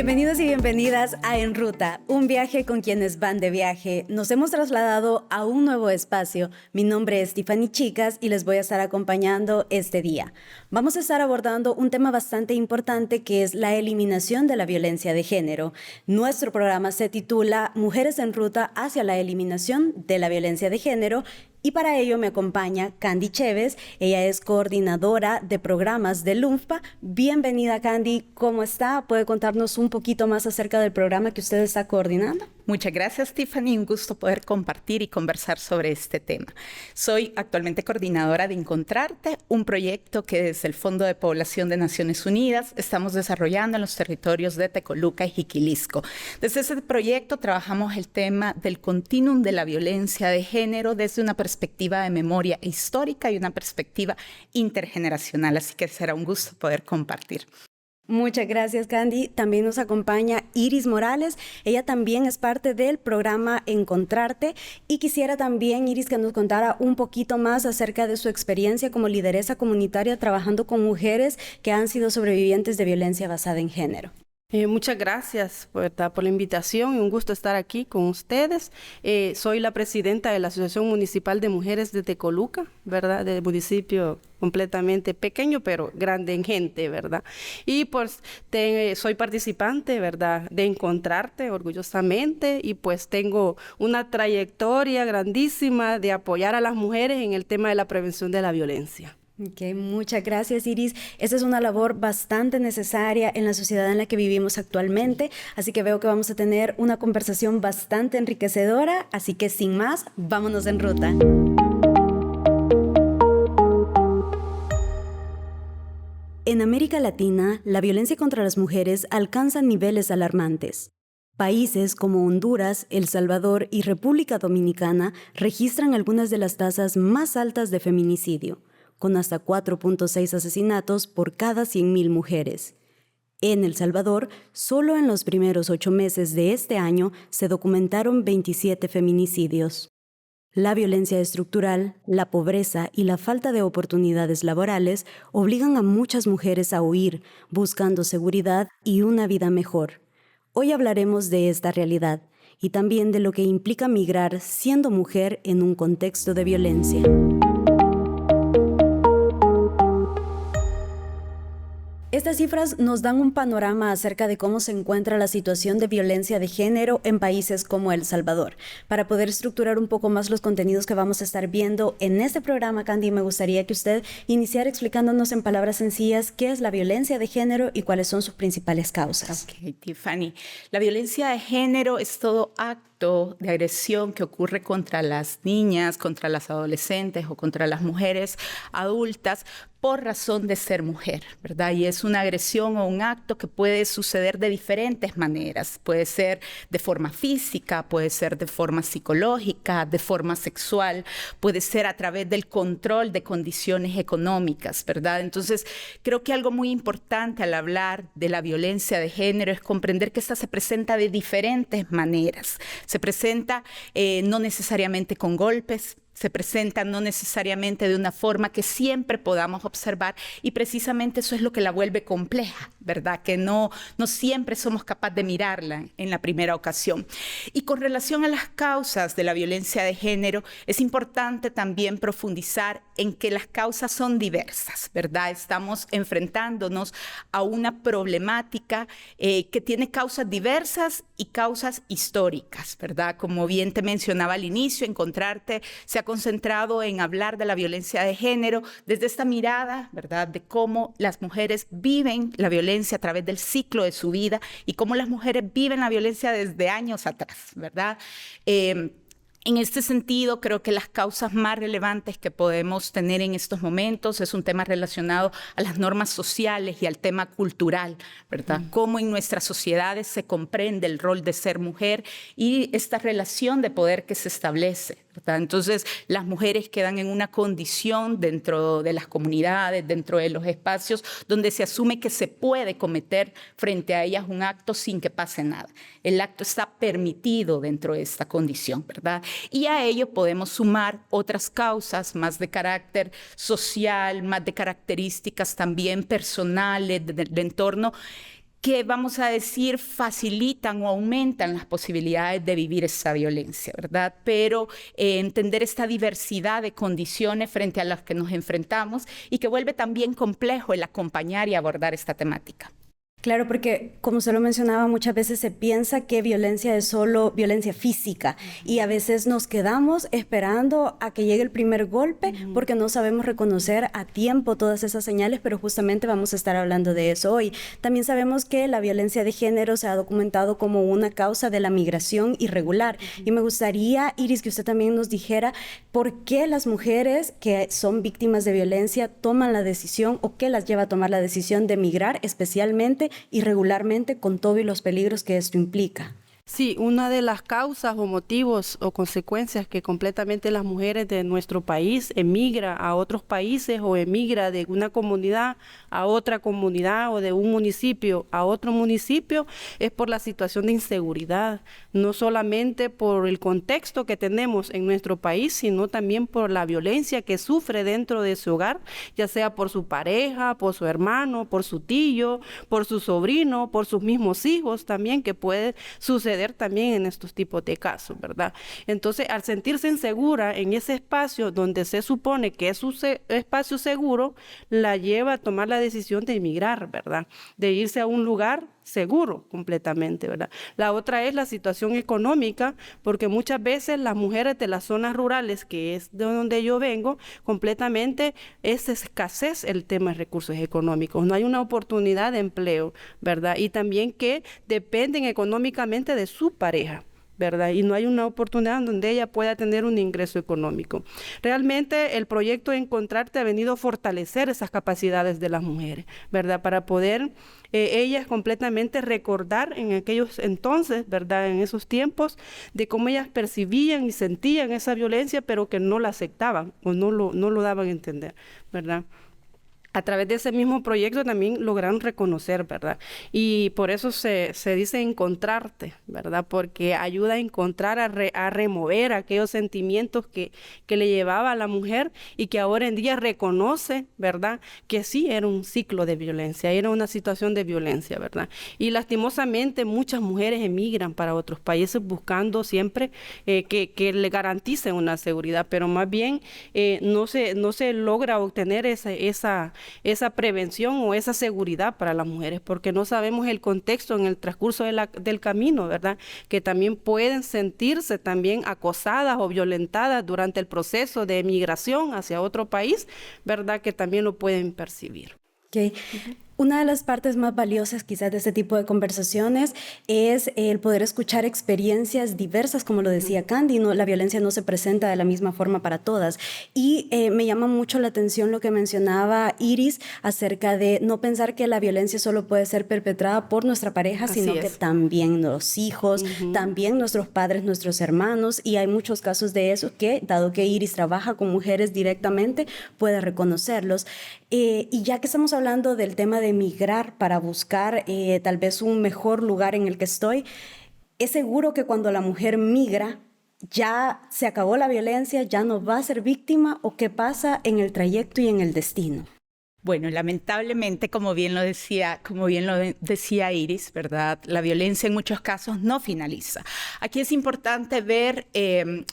Bienvenidos y bienvenidas a En Ruta, un viaje con quienes van de viaje. Nos hemos trasladado a un nuevo espacio. Mi nombre es Tiffany Chicas y les voy a estar acompañando este día. Vamos a estar abordando un tema bastante importante que es la eliminación de la violencia de género. Nuestro programa se titula Mujeres en Ruta hacia la eliminación de la violencia de género. Y para ello me acompaña Candy Chévez. Ella es coordinadora de programas de LUMFPA. Bienvenida, Candy. ¿Cómo está? ¿Puede contarnos un poquito más acerca del programa que usted está coordinando? Muchas gracias, Tiffany. Un gusto poder compartir y conversar sobre este tema. Soy actualmente coordinadora de Encontrarte, un proyecto que desde el Fondo de Población de Naciones Unidas estamos desarrollando en los territorios de Tecoluca y Jiquilisco. Desde ese proyecto trabajamos el tema del continuum de la violencia de género desde una perspectiva de memoria histórica y una perspectiva intergeneracional. Así que será un gusto poder compartir. Muchas gracias, Candy. También nos acompaña Iris Morales. Ella también es parte del programa Encontrarte. Y quisiera también, Iris, que nos contara un poquito más acerca de su experiencia como lideresa comunitaria trabajando con mujeres que han sido sobrevivientes de violencia basada en género. Muchas gracias, ¿verdad?, por la invitación y un gusto estar aquí con ustedes. Soy la presidenta de la Asociación Municipal de Mujeres de Tecoluca, ¿verdad?, del municipio completamente pequeño, pero grande en gente, ¿verdad? Y pues soy participante, ¿verdad?, de Encontrarte orgullosamente, y pues tengo una trayectoria grandísima de apoyar a las mujeres en el tema de la prevención de la violencia. Okay, muchas gracias, Iris. Esta es una labor bastante necesaria en la sociedad en la que vivimos actualmente, así que veo que vamos a tener una conversación bastante enriquecedora, así que sin más, vámonos en ruta. En América Latina, la violencia contra las mujeres alcanza niveles alarmantes. Países como Honduras, El Salvador y República Dominicana registran algunas de las tasas más altas de feminicidio, con hasta 4.6 asesinatos por cada 100.000 mujeres. En El Salvador, solo en los primeros 8 meses de este año se documentaron 27 feminicidios. La violencia estructural, la pobreza y la falta de oportunidades laborales obligan a muchas mujeres a huir, buscando seguridad y una vida mejor. Hoy hablaremos de esta realidad y también de lo que implica migrar siendo mujer en un contexto de violencia. Estas cifras nos dan un panorama acerca de cómo se encuentra la situación de violencia de género en países como El Salvador. Para poder estructurar un poco más los contenidos que vamos a estar viendo en este programa, Candy, me gustaría que usted iniciara explicándonos en palabras sencillas qué es la violencia de género y cuáles son sus principales causas. Ok, Tiffany. La violencia de género es todo acto de agresión que ocurre contra las niñas, contra las adolescentes o contra las mujeres adultas por razón de ser mujer, ¿verdad? Y es una agresión o un acto que puede suceder de diferentes maneras. Puede ser de forma física, puede ser de forma psicológica, de forma sexual, puede ser a través del control de condiciones económicas, ¿verdad? Entonces, creo que algo muy importante al hablar de la violencia de género es comprender que esta se presenta de diferentes maneras. Se presenta no necesariamente con golpes, se presenta no necesariamente de una forma que siempre podamos observar, y precisamente eso es lo que la vuelve compleja, ¿verdad? Que no siempre somos capaces de mirarla en la primera ocasión. Y con relación a las causas de la violencia de género, es importante también profundizar en que las causas son diversas, ¿verdad? Estamos enfrentándonos a una problemática que tiene causas diversas y causas históricas, ¿verdad? Como bien te mencionaba al inicio, Encontrarte se ha concentrado en hablar de la violencia de género desde esta mirada, ¿verdad?, de cómo las mujeres viven la violencia a través del ciclo de su vida y cómo las mujeres viven la violencia desde años atrás, ¿verdad? En este sentido, creo que las causas más relevantes que podemos tener en estos momentos es un tema relacionado a las normas sociales y al tema cultural, ¿verdad? Cómo en nuestras sociedades se comprende el rol de ser mujer y esta relación de poder que se establece, ¿verdad? Entonces, las mujeres quedan en una condición dentro de las comunidades, dentro de los espacios, donde se asume que se puede cometer frente a ellas un acto sin que pase nada. El acto está permitido dentro de esta condición, ¿verdad? Y a ello podemos sumar otras causas más de carácter social, más de características también personales del entorno, que, vamos a decir, facilitan o aumentan las posibilidades de vivir esa violencia, ¿verdad? Pero entender esta diversidad de condiciones frente a las que nos enfrentamos y que vuelve también complejo el acompañar y abordar esta temática. Claro, porque como se lo mencionaba, muchas veces se piensa que violencia es solo violencia física y a veces nos quedamos esperando a que llegue el primer golpe porque no sabemos reconocer a tiempo todas esas señales, pero justamente vamos a estar hablando de eso hoy. También sabemos que la violencia de género se ha documentado como una causa de la migración irregular y me gustaría, Iris, que usted también nos dijera por qué las mujeres que son víctimas de violencia toman la decisión o qué las lleva a tomar la decisión de migrar, especialmente y regularmente con todos los peligros que esto implica. Sí, una de las causas o motivos o consecuencias que completamente las mujeres de nuestro país emigra a otros países o emigra de una comunidad a otra comunidad o de un municipio a otro municipio es por la situación de inseguridad, no solamente por el contexto que tenemos en nuestro país, sino también por la violencia que sufre dentro de su hogar, ya sea por su pareja, por su hermano, por su tío, por su sobrino, por sus mismos hijos también, que puede suceder también en estos tipos de casos, ¿verdad? Entonces, al sentirse insegura en ese espacio donde se supone que es su espacio seguro, la lleva a tomar la decisión de emigrar, ¿verdad? De irse a un lugar seguro completamente, ¿verdad? La otra es la situación económica, porque muchas veces las mujeres de las zonas rurales, que es de donde yo vengo, completamente es escasez el tema de recursos económicos, no hay una oportunidad de empleo, ¿verdad? Y también que dependen económicamente de su pareja, ¿verdad? Y no hay una oportunidad donde ella pueda tener un ingreso económico. Realmente el proyecto Encontrarte ha venido a fortalecer esas capacidades de las mujeres, ¿verdad? Para poder ellas completamente recordar en aquellos entonces, ¿verdad? En esos tiempos, de cómo ellas percibían y sentían esa violencia, pero que no la aceptaban o no lo daban a entender, ¿verdad? A través de ese mismo proyecto también lograron reconocer, ¿verdad? Y por eso se dice encontrarte, ¿verdad? Porque ayuda a encontrar, a remover aquellos sentimientos que le llevaba a la mujer y que ahora en día reconoce, ¿verdad? Que sí era un ciclo de violencia, era una situación de violencia, ¿verdad? Y lastimosamente muchas mujeres emigran para otros países buscando siempre que le garanticen una seguridad, pero más bien no se logra obtener esa prevención o esa seguridad para las mujeres, porque no sabemos el contexto en el transcurso del camino, ¿verdad? Que también pueden sentirse también acosadas o violentadas durante el proceso de migración hacia otro país, ¿verdad? Que también lo pueden percibir. Okay. Una de las partes más valiosas quizás de este tipo de conversaciones es el poder escuchar experiencias diversas, como lo decía Candy, la violencia no se presenta de la misma forma para todas. Y me llama mucho la atención lo que mencionaba Iris acerca de no pensar que la violencia solo puede ser perpetrada por nuestra pareja, sino que también los hijos, también nuestros padres, nuestros hermanos, y hay muchos casos de eso que, dado que Iris trabaja con mujeres directamente, puede reconocerlos. Y ya que estamos hablando del tema de migrar para buscar tal vez un mejor lugar en el que estoy, ¿es seguro que cuando la mujer migra ya se acabó la violencia, ya no va a ser víctima o qué pasa en el trayecto y en el destino? Bueno, lamentablemente, como bien lo decía Iris, ¿verdad? La violencia en muchos casos no finaliza. Aquí es importante ver,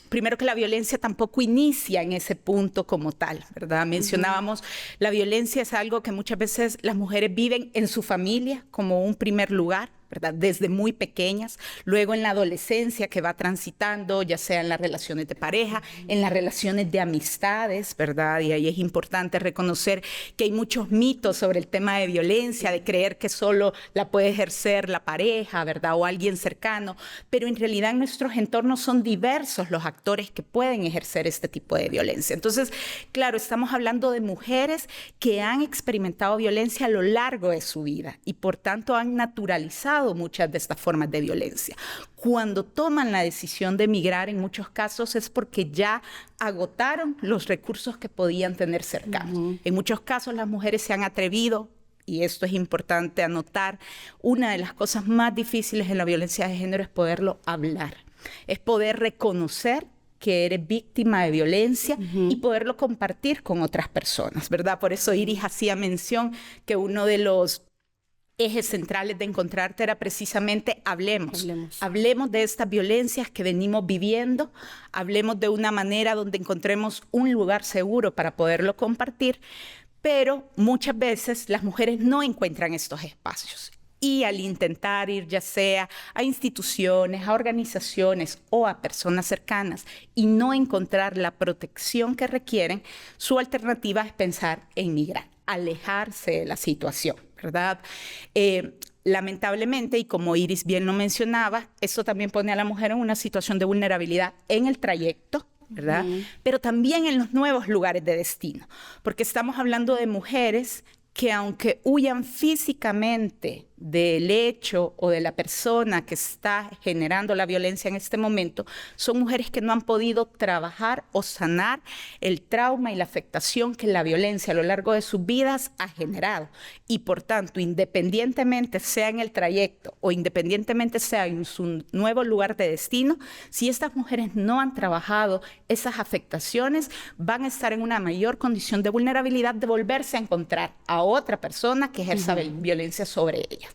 primero, que la violencia tampoco inicia en ese punto como tal, ¿verdad? Mencionábamos, la violencia es algo que muchas veces las mujeres viven en su familia como un primer lugar, ¿verdad? Desde muy pequeñas, luego en la adolescencia que va transitando, ya sea en las relaciones de pareja, en las relaciones de amistades, ¿verdad? Y ahí es importante reconocer que hay muchos mitos sobre el tema de violencia, de creer que solo la puede ejercer la pareja, ¿verdad? O alguien cercano, pero en realidad en nuestros entornos son diversos los actores que pueden ejercer este tipo de violencia. Entonces, claro, estamos hablando de mujeres que han experimentado violencia a lo largo de su vida y por tanto han naturalizado muchas de estas formas de violencia. Cuando toman la decisión de emigrar, en muchos casos es porque ya agotaron los recursos que podían tener cercanos. En muchos casos las mujeres se han atrevido, y esto es importante anotar, una de las cosas más difíciles en la violencia de género es poderlo hablar, es poder reconocer que eres víctima de violencia y poderlo compartir con otras personas, ¿verdad? Por eso Iris hacía mención que uno de los ejes centrales de Encontrarte era precisamente hablemos de estas violencias que venimos viviendo, hablemos de una manera donde encontremos un lugar seguro para poderlo compartir, pero muchas veces las mujeres no encuentran estos espacios. Y al intentar ir ya sea a instituciones, a organizaciones o a personas cercanas y no encontrar la protección que requieren, su alternativa es pensar en migrar, alejarse de la situación, ¿verdad? Lamentablemente, y como Iris bien lo mencionaba, esto también pone a la mujer en una situación de vulnerabilidad en el trayecto, ¿verdad? Pero también en los nuevos lugares de destino, porque estamos hablando de mujeres que aunque huyan físicamente del hecho o de la persona que está generando la violencia en este momento, son mujeres que no han podido trabajar o sanar el trauma y la afectación que la violencia a lo largo de sus vidas ha generado. Y por tanto, independientemente sea en el trayecto o independientemente sea en su nuevo lugar de destino, si estas mujeres no han trabajado esas afectaciones, van a estar en una mayor condición de vulnerabilidad de volverse a encontrar a otra persona que ejerza violencia sobre ellas.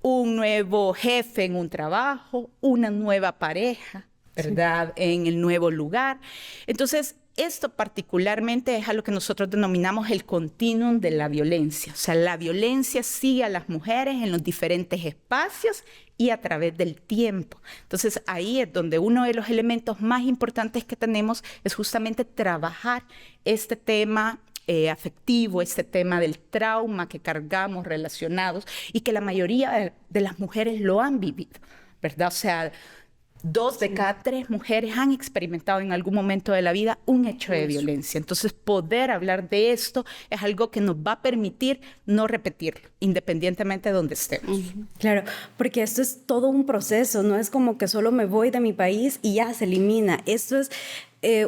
Un nuevo jefe en un trabajo, una nueva pareja, ¿verdad? Sí. En el nuevo lugar. Entonces, esto particularmente es a lo que nosotros denominamos el continuum de la violencia. O sea, la violencia sigue a las mujeres en los diferentes espacios y a través del tiempo. Entonces, ahí es donde uno de los elementos más importantes que tenemos es justamente trabajar este tema afectivo, este tema del trauma que cargamos relacionados y que la mayoría de las mujeres lo han vivido, ¿verdad? O sea, 2 de cada 3 mujeres han experimentado en algún momento de la vida un hecho de violencia. Entonces, poder hablar de esto es algo que nos va a permitir no repetirlo, independientemente de donde estemos. Claro, porque esto es todo un proceso, no es como que solo me voy de mi país y ya se elimina. Esto es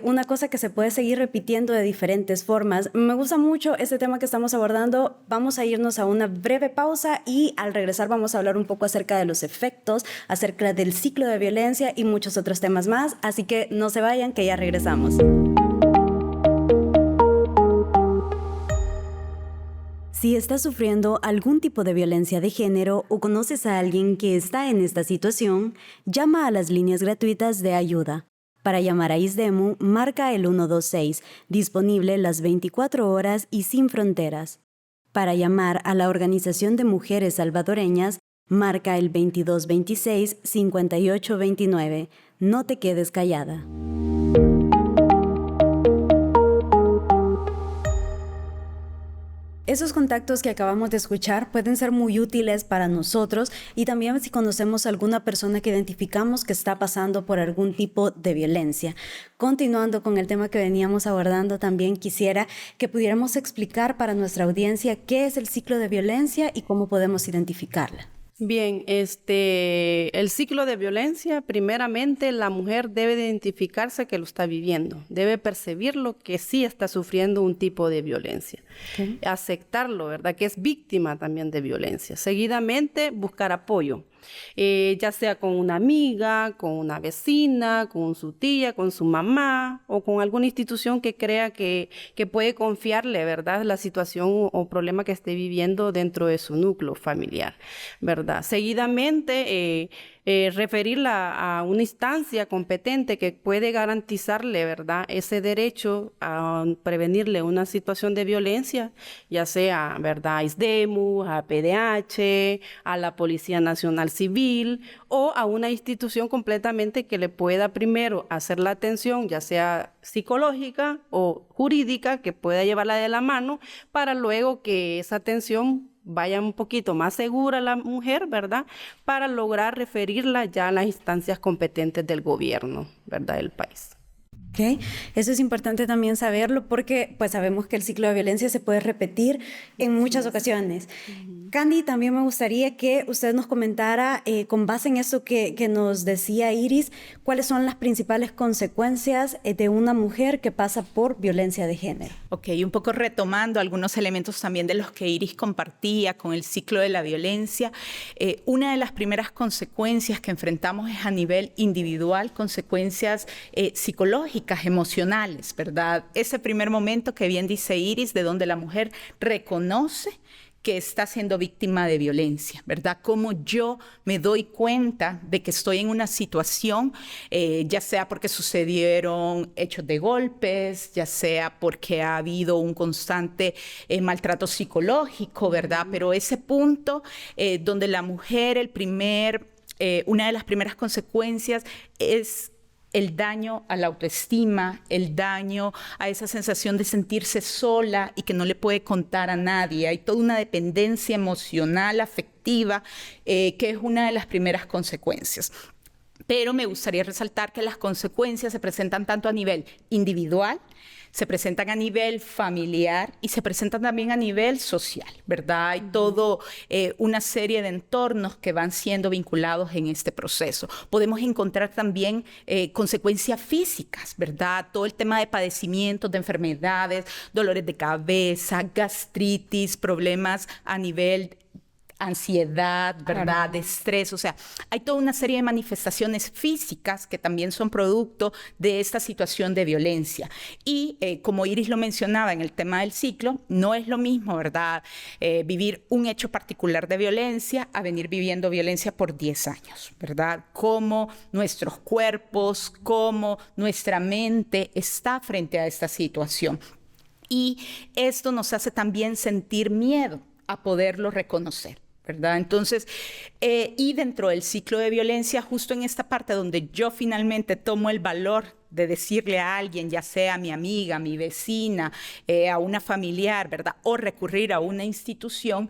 una cosa que se puede seguir repitiendo de diferentes formas. Me gusta mucho este tema que estamos abordando. Vamos a irnos a una breve pausa y al regresar vamos a hablar un poco acerca de los efectos, acerca del ciclo de violencia y muchos otros temas más. Así que no se vayan, que ya regresamos. Si estás sufriendo algún tipo de violencia de género o conoces a alguien que está en esta situación, llama a las líneas gratuitas de ayuda. Para llamar a ISDEMU, marca el 126, disponible las 24 horas y sin fronteras. Para llamar a la Organización de Mujeres Salvadoreñas, marca el 2226-5829. No te quedes callada. Esos contactos que acabamos de escuchar pueden ser muy útiles para nosotros y también si conocemos a alguna persona que identificamos que está pasando por algún tipo de violencia. Continuando con el tema que veníamos abordando, también quisiera que pudiéramos explicar para nuestra audiencia qué es el ciclo de violencia y cómo podemos identificarla. Bien, el ciclo de violencia, primeramente la mujer debe identificarse que lo está viviendo, debe percibirlo que sí está sufriendo un tipo de violencia, aceptarlo, ¿verdad? Que es víctima también de violencia. Seguidamente, buscar apoyo. Ya sea con una amiga, con una vecina, con su tía, con su mamá o con alguna institución que crea que puede confiarle, ¿verdad?, la situación o problema que esté viviendo dentro de su núcleo familiar, ¿verdad? Seguidamente, referirla a una instancia competente que puede garantizarle, ¿verdad?, ese derecho a prevenirle una situación de violencia, ya sea, ¿verdad?, a ISDEMU, a PDH, a la Policía Nacional Civil o a una institución completamente que le pueda primero hacer la atención, ya sea psicológica o jurídica, que pueda llevarla de la mano para luego que esa atención vaya un poquito más segura a la mujer, ¿verdad?, para lograr referirla ya a las instancias competentes del gobierno, ¿verdad?, del país. Okay. Eso es importante también saberlo porque pues sabemos que el ciclo de violencia se puede repetir en muchas ocasiones. Candy, también me gustaría que usted nos comentara, con base en eso que nos decía Iris, cuáles son las principales consecuencias de una mujer que pasa por violencia de género. Ok, un poco retomando algunos elementos también de los que Iris compartía con el ciclo de la violencia. Una de las primeras consecuencias que enfrentamos es a nivel individual, consecuencias psicológicas, emocionales, ¿verdad? Ese primer momento que bien dice Iris, de donde la mujer reconoce que está siendo víctima de violencia, ¿verdad? Cómo yo me doy cuenta de que estoy en una situación, ya sea porque sucedieron hechos de golpes, ya sea porque ha habido un constante maltrato psicológico, ¿verdad? Pero ese punto donde la mujer, una de las primeras consecuencias es el daño a la autoestima, el daño a esa sensación de sentirse sola y que no le puede contar a nadie. Hay toda una dependencia emocional, afectiva, que es una de las primeras consecuencias. Pero me gustaría resaltar que las consecuencias se presentan tanto a nivel individual, se presentan a nivel familiar y se presentan también a nivel social, ¿verdad? Hay todo una serie de entornos que van siendo vinculados en este proceso. Podemos encontrar también consecuencias físicas, ¿verdad? Todo el tema de padecimientos, de enfermedades, dolores de cabeza, gastritis, problemas a nivel ansiedad, ¿verdad? De estrés, o sea, hay toda una serie de manifestaciones físicas que también son producto de esta situación de violencia. Y como Iris lo mencionaba en el tema del ciclo, no es lo mismo, ¿verdad? Vivir un hecho particular de violencia a venir viviendo violencia por 10 años, ¿verdad? Cómo nuestros cuerpos, cómo nuestra mente está frente a esta situación. Y esto nos hace también sentir miedo a poderlo reconocer, ¿verdad? Entonces, y dentro del ciclo de violencia, justo en esta parte donde yo finalmente tomo el valor de decirle a alguien, ya sea a mi amiga, a mi vecina, a una familiar, ¿verdad? O recurrir a una institución,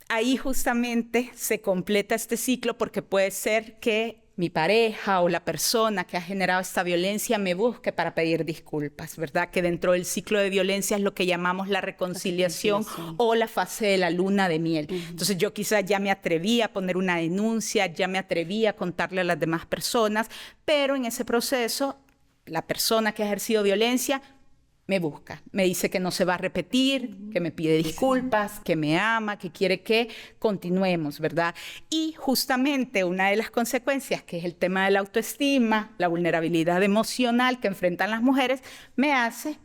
ahí justamente se completa este ciclo porque puede ser que mi pareja o la persona que ha generado esta violencia me busque para pedir disculpas, ¿verdad? Que dentro del ciclo de violencia es lo que llamamos la reconciliación o la fase de la luna de miel. Entonces yo quizás ya me atreví a poner una denuncia, ya me atreví a contarle a las demás personas, pero en ese proceso la persona que ha ejercido violencia me busca, me dice que no se va a repetir, que me pide disculpas, que me ama, que quiere que continuemos, ¿verdad? Y justamente una de las consecuencias, que es el tema de la autoestima, la vulnerabilidad emocional que enfrentan las mujeres, me hace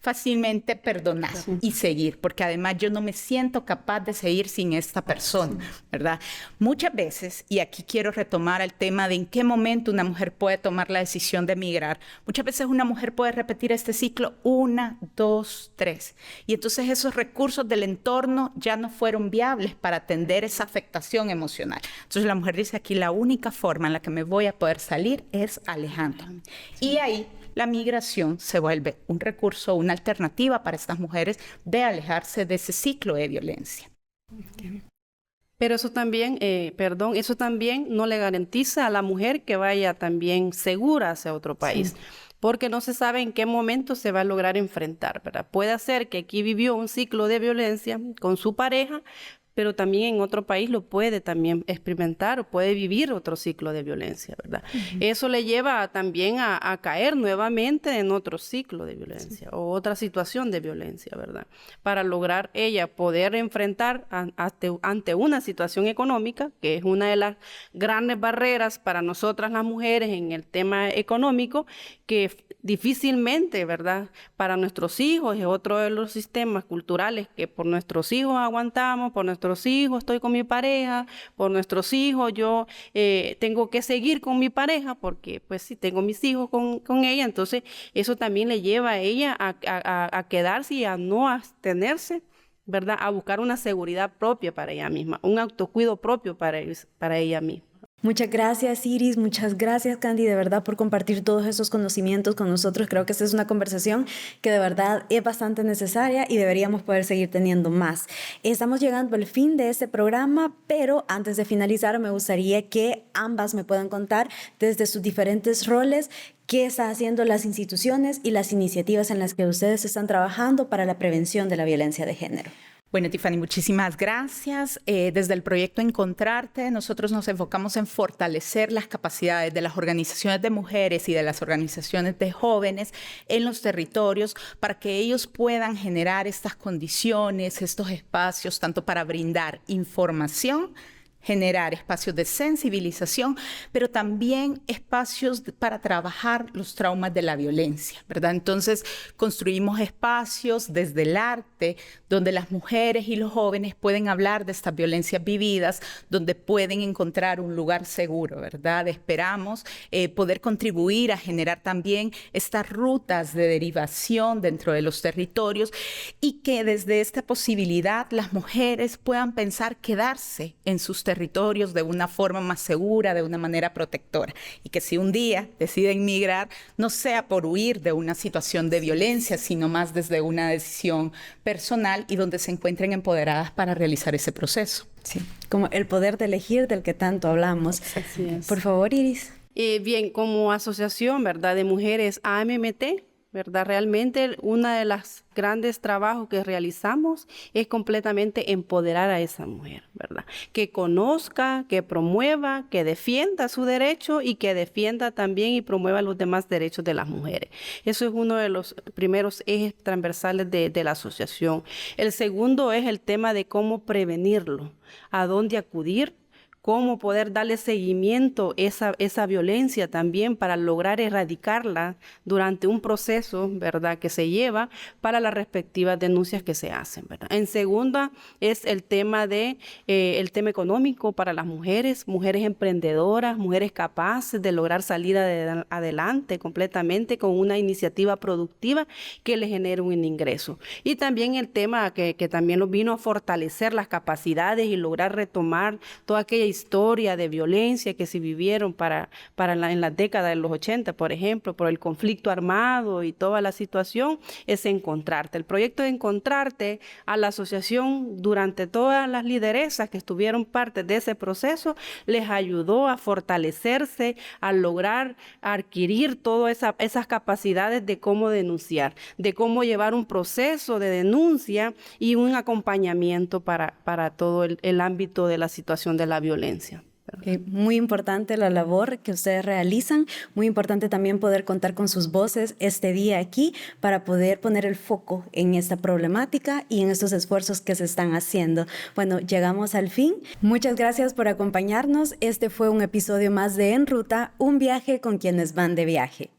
fácilmente perdonar y seguir, porque además yo no me siento capaz de seguir sin esta persona, ¿verdad? Muchas veces, y aquí quiero retomar el tema de en qué momento una mujer puede tomar la decisión de emigrar, muchas veces una mujer puede repetir este ciclo 1, 2, 3, y entonces esos recursos del entorno ya no fueron viables para atender esa afectación emocional. Entonces la mujer dice aquí, la única forma en la que me voy a poder salir es alejándome. Y ahí la migración se vuelve un recurso, una alternativa para estas mujeres de alejarse de ese ciclo de violencia. Pero eso también, eso también no le garantiza a la mujer que vaya también segura hacia otro país. Porque no se sabe en qué momento se va a lograr enfrentar, ¿verdad? Puede ser que aquí vivió un ciclo de violencia con su pareja, pero también en otro país lo puede también experimentar o puede vivir otro ciclo de violencia, ¿verdad? Eso le lleva también a caer nuevamente en otro ciclo de violencia o otra situación de violencia, ¿verdad? Para lograr ella poder enfrentar ante una situación económica, que es una de las grandes barreras para nosotras las mujeres en el tema económico, que difícilmente, ¿verdad? Para nuestros hijos es otro de los sistemas culturales que por nuestros hijos aguantamos, por nuestros hijos estoy con mi pareja, por nuestros hijos yo tengo que seguir con mi pareja porque pues si tengo mis hijos con ella, entonces eso también le lleva a ella a quedarse y a no abstenerse, ¿verdad? A buscar una seguridad propia para ella misma, un autocuido propio para ella misma. Muchas gracias, Iris. Muchas gracias, Candy, de verdad, por compartir todos esos conocimientos con nosotros. Creo que esta es una conversación que de verdad es bastante necesaria y deberíamos poder seguir teniendo más. Estamos llegando al fin de este programa, pero antes de finalizar me gustaría que ambas me puedan contar desde sus diferentes roles qué están haciendo las instituciones y las iniciativas en las que ustedes están trabajando para la prevención de la violencia de género. Bueno, Tiffany, muchísimas gracias. Desde el proyecto Encontrarte, nosotros nos enfocamos en fortalecer las capacidades de las organizaciones de mujeres y de las organizaciones de jóvenes en los territorios para que ellos puedan generar estas condiciones, estos espacios, tanto para brindar información, generar espacios de sensibilización, pero también espacios para trabajar los traumas de la violencia, ¿verdad? Entonces, construimos espacios desde el arte donde las mujeres y los jóvenes pueden hablar de estas violencias vividas, donde pueden encontrar un lugar seguro, ¿verdad? Esperamos poder contribuir a generar también estas rutas de derivación dentro de los territorios y que desde esta posibilidad las mujeres puedan pensar quedarse en sus territorios de una forma más segura, de una manera protectora, y que si un día deciden migrar, no sea por huir de una situación de violencia, sino más desde una decisión personal y donde se encuentren empoderadas para realizar ese proceso. Sí, como el poder de elegir del que tanto hablamos. Así es. Por favor, Iris. Bien, como asociación, ¿verdad?, de mujeres AMMT, ¿verdad? Realmente uno de los grandes trabajos que realizamos es completamente empoderar a esa mujer, ¿verdad? Que conozca, que promueva, que defienda su derecho y que defienda también y promueva los demás derechos de las mujeres. Eso es uno de los primeros ejes transversales de la asociación. El segundo es el tema de cómo prevenirlo, a dónde acudir, cómo poder darle seguimiento a esa violencia también para lograr erradicarla durante un proceso, ¿verdad?, que se lleva para las respectivas denuncias que se hacen, ¿verdad? En segunda es el tema económico para las mujeres emprendedoras, mujeres capaces de lograr salir adelante completamente con una iniciativa productiva que les genere un ingreso. Y también el tema que también nos vino a fortalecer las capacidades y lograr retomar toda aquella historia de violencia que se vivieron en las décadas de los 80, por ejemplo, por el conflicto armado y toda la situación, es Encontrarte. El proyecto de Encontrarte a la asociación durante todas las lideresas que estuvieron parte de ese proceso, les ayudó a fortalecerse, a lograr adquirir todas esas capacidades de cómo denunciar, de cómo llevar un proceso de denuncia y un acompañamiento para todo el ámbito de la situación de la violencia. Muy importante la labor que ustedes realizan, muy importante también poder contar con sus voces este día aquí para poder poner el foco en esta problemática y en estos esfuerzos que se están haciendo. Bueno, llegamos al fin. Muchas gracias por acompañarnos. Este fue un episodio más de En Ruta, un viaje con quienes van de viaje.